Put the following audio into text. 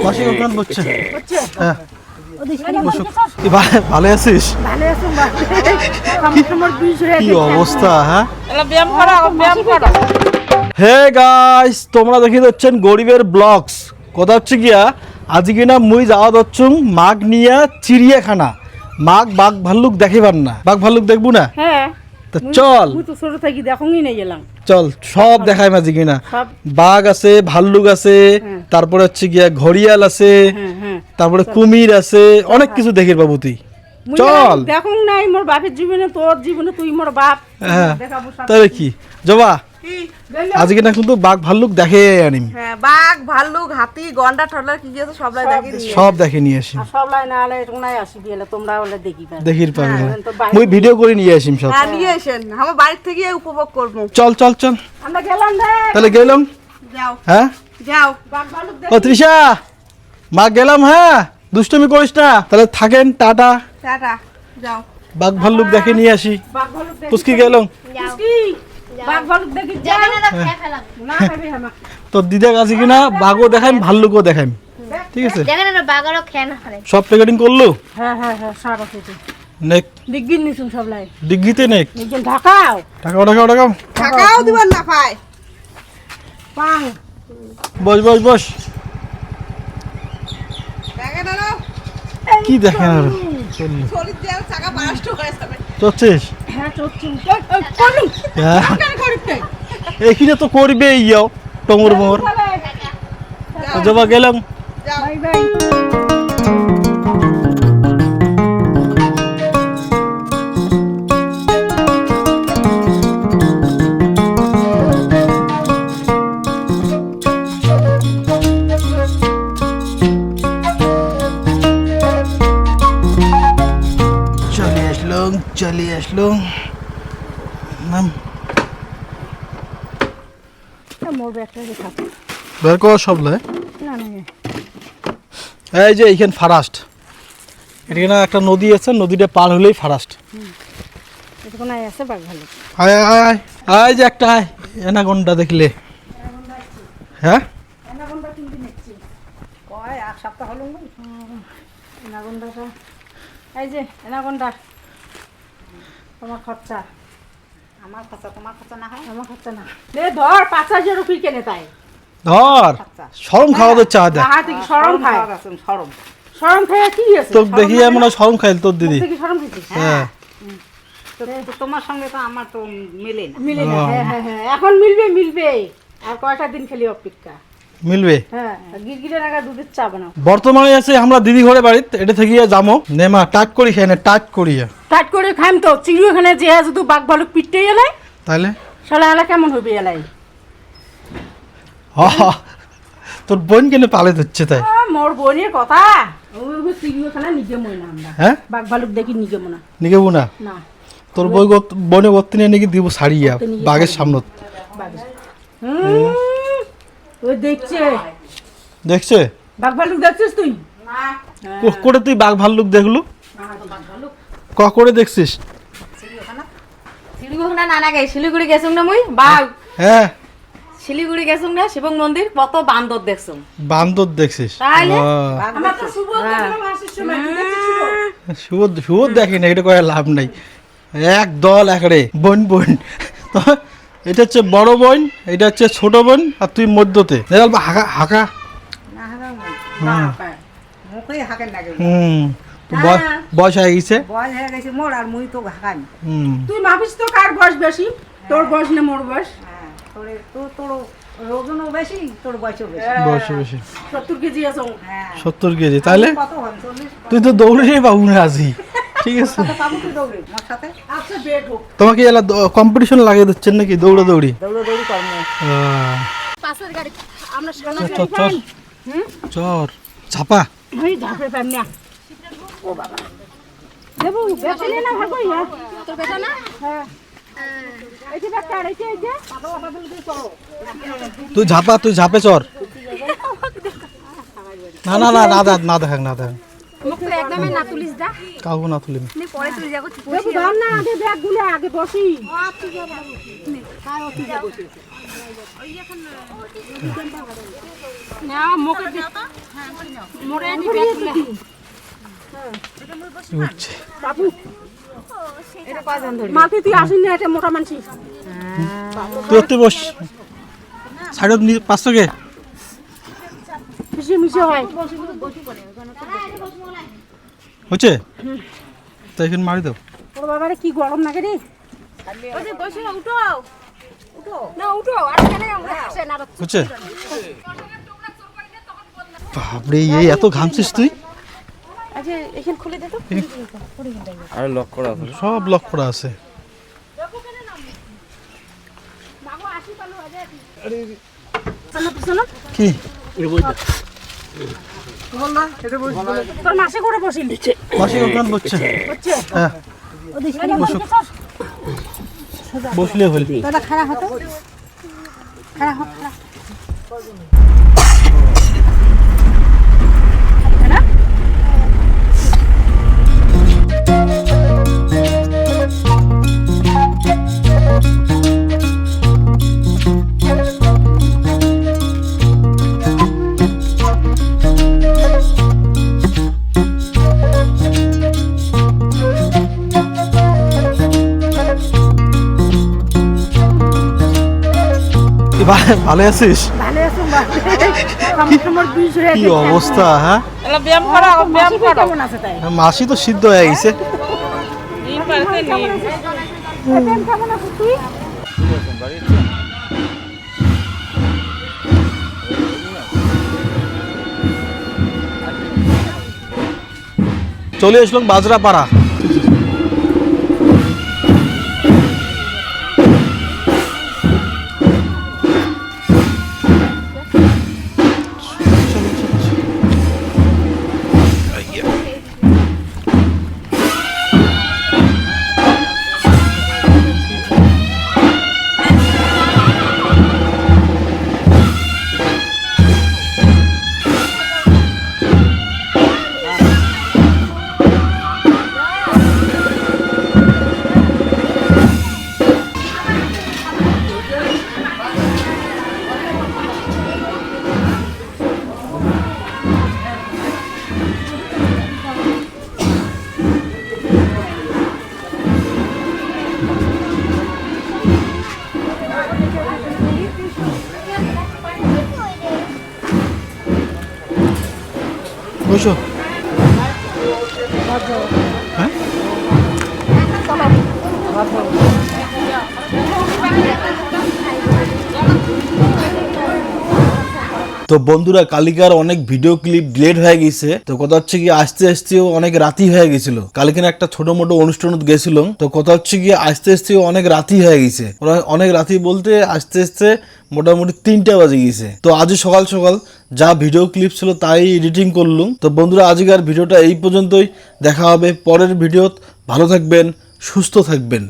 মাসি ওখান বসছে হ্যাঁ ভালো আছিস? কি অবস্থা? হ্যাঁ ব্যায়াম করো। হে গাইস, তোমরা দেখি যাচ্ছেন গরিবের ব্লগস। কথা হচ্ছে গিয়া আজকে না মুই যাওয়া যাচ্ছুম মাগ নিয়া চিড়িয়াখানা। মাগ বাঘ ভাল্লুক দেখিবার না, বাঘ ভাল্লুক দেখবো না। হ্যাঁ তো চল, মুই তো ছোট থাকি দেখুই নাই গেলাম। চল সব দেখাই মাঝে কিনা। বাঘ আছে, ভাল্লুক আছে, তারপরে হচ্ছে গিয়া ঘড়িয়াল আছে, তারপরে কুমির আছে, অনেক কিছু দেখির বাবু তুই। চল দেখুন নাই মোর বাপের জীবনে, তোর জীবনে তুই মোর বাপ। হ্যাঁ তাহলে কি জবা আজকে না কিন্তু বাঘ ভাল্লুক দেখে আনিম। হ্যাঁ, বাঘ ভাল্লুক হাতি গন্ডা টলার কি আছে সবলাই দেখে নিয়ে সব দেখে নিয়ে আসিম। সবলাই না হলে নাই আসি বিয়েলে তোমরা হলে দেখি দেখির পাবে মুই ভিডিও করে নিয়ে আসিম সব। হ্যাঁ নিয়ে আসেন, আমার বাড়ি থেকে উপভোগ করব। চল চল চল আমরা গেলাম রে। তাহলে গেলাম। যাও হ্যাঁ যাও, বাঘ ভাল্লুক ও তৃষা মা গেলাম। হ্যাঁ দুষ্টুমি করিস না। তাহলে থাকেন, টাটা। টাটা, যাও। বাঘ ভাল্লুক দেখে নিয়ে আসি। বাঘ ভাল্লুক দেখি। পুচকি গেলাম। পুচকি বাঘ ভাল্লুক দেখি যা না খাবি হামা। তো দিদা কাছে কিনা বাঘও দেখাইম ভাল্লুকও দেখাইম, ঠিক আছে? দেখেন না বাগারও খেয়ে না পারে। সব প্যাকেটিং করলো। হ্যাঁ হ্যাঁ হ্যাঁ সব আছে তো। নেক দিগ্গিন নিছুম সবলাই। ডিগ্রিতে নেক। একজন ঢাকাও টাকাও টাকাও টাকাও টাকাও দিবার না পায়। পাং। বস বস বস। দেখে না কি দেখেন আর শরীর দিয়ে চাকা বাস্ট হয়ে যাবে। চলছিস? হ্যাঁ চলছি। চলুন হ্যাঁ কেন করতে? এইখানে তো করবে ইয়াও টমর মোর। জবা গেলাম। Bye bye. চলে আসলো নাম মোর ব্যাগটা রেখা। বের কর সব লয়। না না এই যে এইখান ফারাস্ট, এখানে একটা নদী আছে, নদীটা পার হলেই ফারাস্ট। এটুকু নাই আছে বাঘ ভাল্লুক। আয় আয় আয় আয় যে একটা আয় এনাগন্ডা দেখলে। হ্যাঁ এনাগন্ডা কিনতে নিচ্ছি। কয় এক সপ্তাহ হলো না। এনাগন্ডাটা এই যে এনাগন্ডা তোমার খরচা। আমার খরচা তোমার খরচা না হয়? আমার খরচা না। লে ধর 5000 রুপি কেনে তাই। ধর শরম খাওয়া তো চা দে। তাহা থেকে শরম খায়। শরম শরম খায় কি আছে? তোকে দেখি এমন শরম খাইল তোর দিদি। দেখি শরম খাইছিস? হ্যাঁ তো তোমার সঙ্গে তো আমার তো মেলে না। মিলে না। হ্যাঁ হ্যাঁ হ্যাঁ এখন মিলবে মিলবে। আর কয়টা দিন খালি অপেক্ষা। মিলবে। হ্যাঁ গিরগিরে নাগা দুধের চা বানাও। বর্তমানে আছে আমরা দিদি ঘরে বাড়িতে, এটা থেকে যাবো নেমা টাট করি খেয়ে নে, টাট করিয়া টাট করে খাইম তো চিড়িয়াখানে যে শুধু বাঘ ভালুক পিটতে এলাই তাহলে শালা এলা কেমন হবে এলাই? তোর বোন কেন পালে ধরছে তাই? মোর বোনের কথা ওই চিড়িয়াখানা নিজে মই না আমরা। হ্যাঁ বাঘ ভালুক দেখি নিজে মনা নিকেবো না। না তোর বই বনে গত্তি নিয়ে নাকি দিব ছাড়িয়া বাঘের সামনত। ওই দেখছে দেখছে বাঘ ভালুক দেখছিস তুই? করে তুই বাঘ ভাল্লুক দেখলু ক করে দেখছিস? শিলিগুড়ি না গে শিলিগুড়ি গেছুম না মুই বাঘ। হ্যাঁ শিলিগুড়ি গেছুম না শিবং মন্দির কত বান্দর দেখছুম। বান্দর দেখছিস? তাইলে আমার তো শুভ দেখলাম আসিস সময় তুই দেখছিস শুভ? শুভ দেখি না, এটা কয়ে লাভ নাই। এক দল একরে বোন বোন। তো এটা হচ্ছে বড় বোন, এটা হচ্ছে ছোট বোন, আর তুই মধ্যতে হাঁকা হাঁকা। মুখেই হাঁকেন লাগে। বয়স হয়ে গেছে। বয়স হয়ে গেছে মোর আর মুই তো হাঁকানি। তুই ভাবিস তো কার বয়স বেশি, তোর বয়স না মোর বয়স? হ্যাঁ তোর ওজনও বেশি, তোর বয়সও বেশি। বয়স বেশি। 70 কেজি আছো। হ্যাঁ 70 কেজি তাহলে কত হন 40? তুই তো দৌড়ে পাবো না আজই, ঠিক আছে? পাবো তুই দৌড়ে মোর সাথে? আচ্ছা বেড হোক। তোমাকে এলা কম্পিটিশন লাগিয়ে দিচ্ছেন নাকি দৌড়াদৌড়ি? দৌড়ি কর্ম। পাশের গাড়ি আমরা সামনে চর চর চর ছাপা ওই ধাপে পাম না। ও বাবা দেবু বেচে না ভাগো ইয়া তোর বেচা না? হ্যাঁ এই যে ব্যাগটা এই যে পাতা পাতা দিয়ে চলো। তুই ঝাপে চর। না না না না না দেখাক না দেখাক মুখে একদমই না তুলিস দা। কাউকে না তুলিম। নি পরে তুই যাবো। দেবু ধর না আগে ব্যাগ গুলো আগে বসি। না মুখে মোড়ে নি বেশি উঠছে বাবু এটা কয়জন ধরে মাটি তুই আসিস না এটা মোটা মানসি তুই ওতে বস সাইডত নি 500 কে মিশে মিশে হয় হচ্ছে তো এখন মারি দাও ওর বাবারে কি গরম লাগে রে ওই যে বসে উঠো উঠো না উঠো আর কেন আসে না হচ্ছে বাপরে এই এত ঘামছিস তুই আচ্ছা এখানে খুলে দে তো আর লক করা আছে সব লক করা আছে মাগো আসি পালো আজ শোনো শোনো কি তোর মাসে করে বসিল মাসি ওখানে বসছে হ্যাঁ বসুক বসলে হল দাদা খারাপ হতো খারাপ হতো ভালো আছিস ভালো আছো আমার বিষ হয়ে কি অবস্থা হ্যাঁ ব্যায়াম করো কেমন আছে তাই মাসি তো সিদ্ধ হয়ে গেছে ব্যায়াম কেমন আছে তুই চলে আসলাম বাজরাপাড়া বসো হ্যাঁ তো বন্ধুরা কালিকার অনেক ভিডিও ক্লিপ ডিলেট হয়ে গেছে তো কথা হচ্ছে কি আস্তে আস্তেও অনেক রাতি হয়ে গেছিল কালকে একটা ছোট মোটো অনুষ্ঠানত গেছিলাম তো কথা হচ্ছে কি আস্তে আস্তেও অনেক রাতি হয়ে গেছে অনেক রাতি বলতে আস্তে আস্তে মোটামুটি 3টা বাজে গেছে তো আজ সকাল সকাল যা ভিডিও ক্লিপ ছিল তাই এডিটিং করলুম তো বন্ধুরা আজকের ভিডিওটা এই পর্যন্তই দেখা হবে পরের ভিডিওত ভালো থাকবেন সুস্থ থাকবেন